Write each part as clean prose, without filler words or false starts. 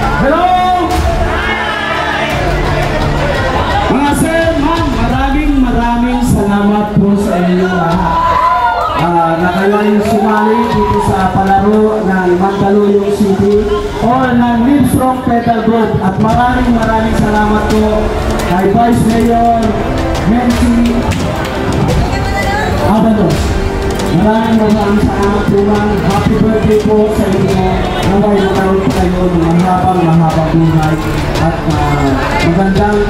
Hello! Mga sir, ma'am, maraming salamat po sa inyo lahat. Na kayo sumali dito sa palaro ng Mandaluyong City o ng Livestrong Pedal Group. At maraming salamat po kay Vice Mayor Mency Abanos. Maraming salamat po, ma'am. Happy birthday po sa inyo. Naway nakaroon po kayo ng mahabang buhay at magandang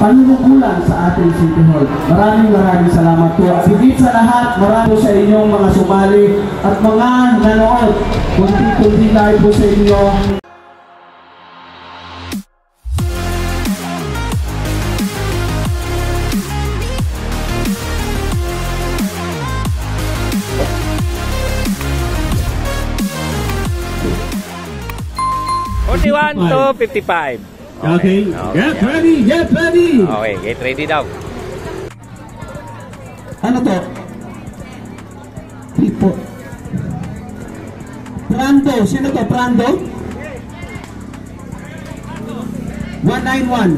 panunungkulan sa ating City Hall. Maraming salamat po. At higit sa lahat, marami sa inyong mga sumali at mga nanood. Kunti-kunti tayo po sa inyo. 41 to 55. Okay. Get ready. Okay, get ready daw. Ano to? Tipo. Prando. Sino to? Prando? 191.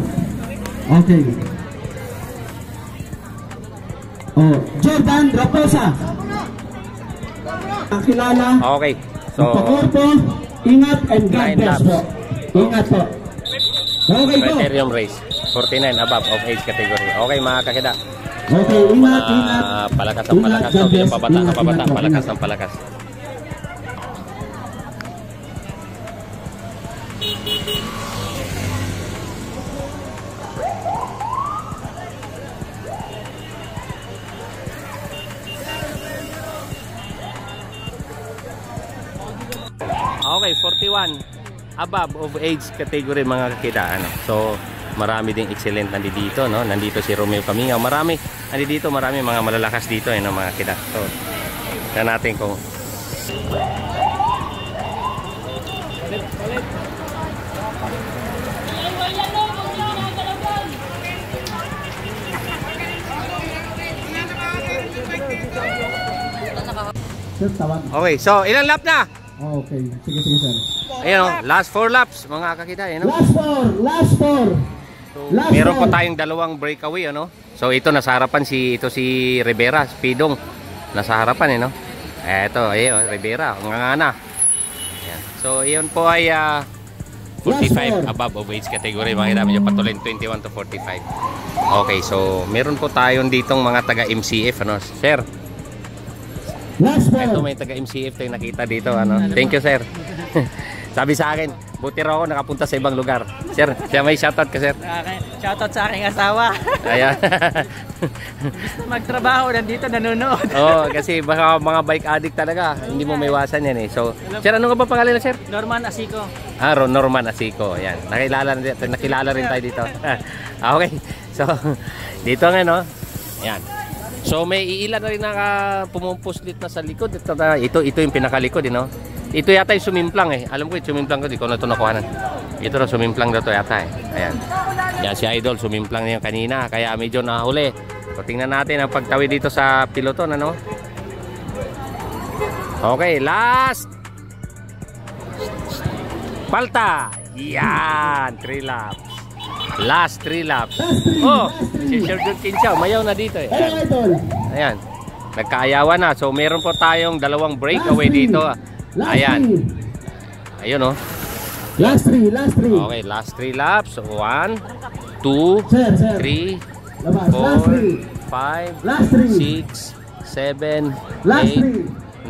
Okay. Oh, Jordan Raposa. Kilala. Okay. So, Pakorpo, ingat and God bless po. Ingat po. Okay po. Criterium race. 49 above of age category. Okay mga kakida. Okay, ingat. Palakas ang palakas. Pabata. Palakas ang palakas. Okay, 41 above of age category mga kakita, ano. So marami ding excellent nandito, no. Nandito si Romeo Camingaw, marami mga malalakas dito, no, mga kakita. So tingnan natin kung okay, so ilang lap na? Okay, sige sir. Ayan o, last 4 laps mga kakita, ayan o. Last 4. Meron po tayong dalawang breakaway, ano. So ito nasa harapan si Rivera, Pidong. Nasa harapan, no. Eto, ayan, Rivera, ngangana. Ayan. So iyon po ay 45 above of age category, makita niyo patuloy 21 to 45. Okay, so meron po tayong ditong mga taga MCF, ano, sir. Ito may taga MCF tayong nakita dito, ano. Thank you, sir. Sabi sa akin, buti raw ako nakapunta sa ibang lugar. Sir, siya may shoutout ka, sir. Shoutout sa aking asawa. Ayan. Gusto magtrabaho, nandito nanonood. Oo, kasi baka mga bike addict talaga. Hindi mo maiwasan yan, eh. So, sir, ano nga ba pangalan na, sir? Norman Asico. Norman Asico. Ayan. Nakilala rin tayo dito. Okay. So, dito nga, no? Ayan. So may iilan na rin pumupuslit na sa likod. Ito yung pinakalikod, no? Ito yata yung sumimplang, eh. Alam ko yung sumimplang ko, di ko na ito nakuhanan. Ito na sumimplang na ito yata, eh. Ayan. Yan si Idol, sumimplang niya kanina, kaya medyo nahuli. So tingnan natin ang pagtawid dito sa piloton, ano? Okay, last palta. Yan, 3 laps. Last 3 laps. Oh, si Sherwood Kinchaw, mayaw na dito, eh. Ayan. Nagkaayawan na. So meron po tayong dalawang breakaway dito. Ayan. Ayun, oh. Last 3. Okay, last 3 laps. 1, 2, 3, 4, 5, 6, 7, 8, 9,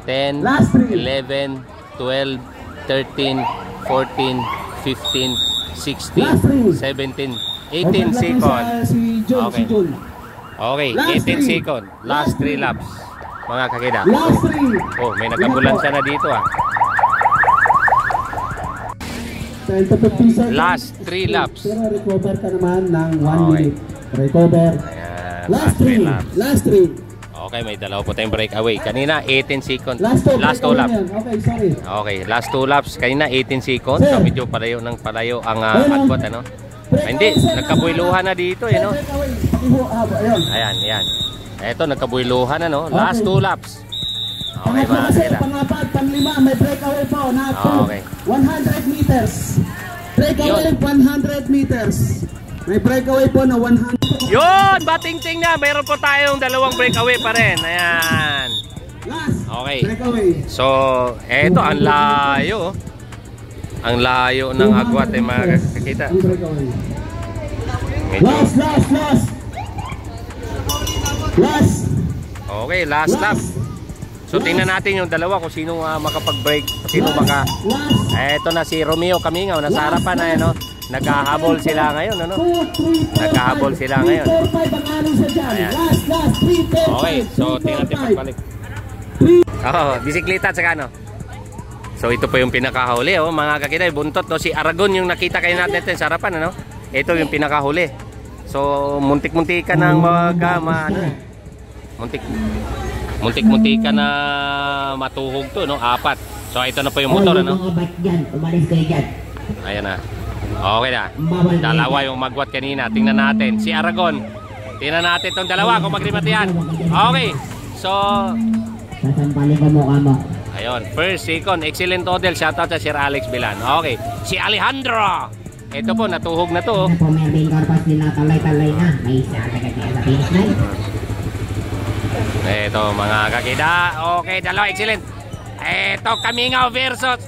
10, 11, 12, 13, 14, 15, 16, 17, 18 seconds. Okay. Okay, 18 seconds. Last 3 laps. Mga kakida. Oh, may nag-ambulansya na dito, ah. Last 3 laps. Pero recover ka naman ng 1 minute. Recover. Ayan, Last 3. Okay, may dalawa po tayong breakaway. Kanina 18 seconds. Last 2 laps. Okay, sorry. Okay, last 2 laps. Kanina 18 seconds. So medyo palayo ang agwat, ano. Hindi, nagkabuiluhan na dito, no. Ayan. Eto, nagkabuiluhan na, no. Last 2 laps. Okay, Pangatlo mga kasi, kakida. pangapat, panglima, may breakaway po na Okay. 100 meters. Breakaway, 100 meters. May breakaway po na 100. Yun! Bating-ting na! Mayroon po tayong dalawang breakaway pa rin. Ayan. Last. Okay. Breakaway. So, eto, ang layo. Ang layo ng agwat ay mga kakita. Ang breakaway. Medyo. Last. Okay, last lap. So, tingnan natin yung dalawa kung sino makapag-break. Sino maka... Last. Eto na si Romeo Camingaw. Nasa harapan na yan, no? Naghahabol sila ngayon, ano? Naghahabol sila ngayon. 3, 4, 5 ang ano sa dyan. Ayan. Last, 3, 4, 5. Okay, so tingnan natin pagbalik. Bisikleta tsaka ano. So ito po yung pinakahuli, oh, mga kakiday, buntot, no? Si Aragon yung nakita kayo natin sa harapan, ano? Ito yung pinakahuli. So muntik-muntikan ng muntik-muntikan na matuhog to, no? 4. So ito na po yung motor, ano? Mga bat dyan, umalis kayo dyan. Ayan na. Okay na. Dalawa yung magwat kanina. Tingnan natin. Si Aragon. Tingnan natin itong dalawa kung magrimat yan. Okay. So, Sasampalin ko mukha mo. ayun. First, second. Excellent model. Shoutout sa Sir Alex Bilan. Okay. Si Alejandro. Ito po, natuhog na to. Ano po, Mervin Corpus din na talay-talay na. May isa agad niya sa finish line. Ito, mga kakida. Okay, dalawa. Excellent. Ito, Camingaw versus...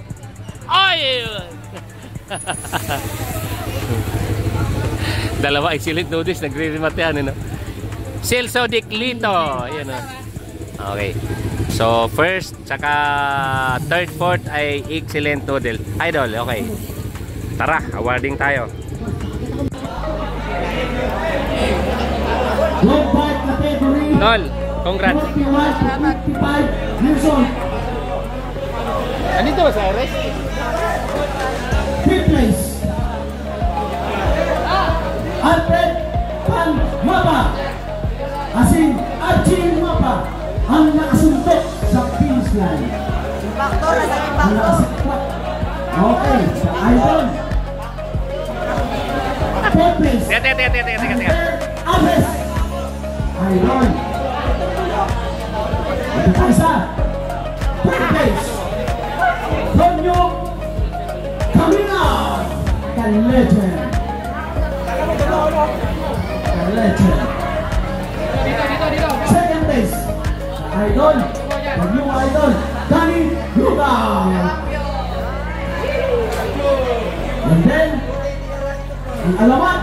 Oy! Dalawa excellent noodles, nagre-remat yan, ano? Celso Diclito, ayan, okay. So first, tsaka third, fourth ay excellent noodle. Idol, okay. Tara, awarding tayo. Road bike category. Tol, congrats. 41 to 55 years old. Andito ba sa RS? Fifth place. Alfred Pan Mapa. Asin Archie Mapa. Ang nakasuntok sa finish line. Ang nakasuntok. Okay, sa Idol. Fourth place. Teka. Alves. Idol. Ito pa isa. Third place. Tonyo Camingaw. Legend. Second place. Idol. The new idol. Danny Luga. And then, ang alamat,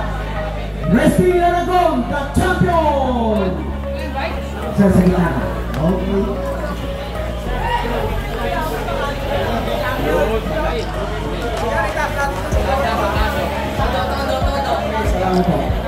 Resty Aragon, the champion. Sa gitna. Okay. Salamat po.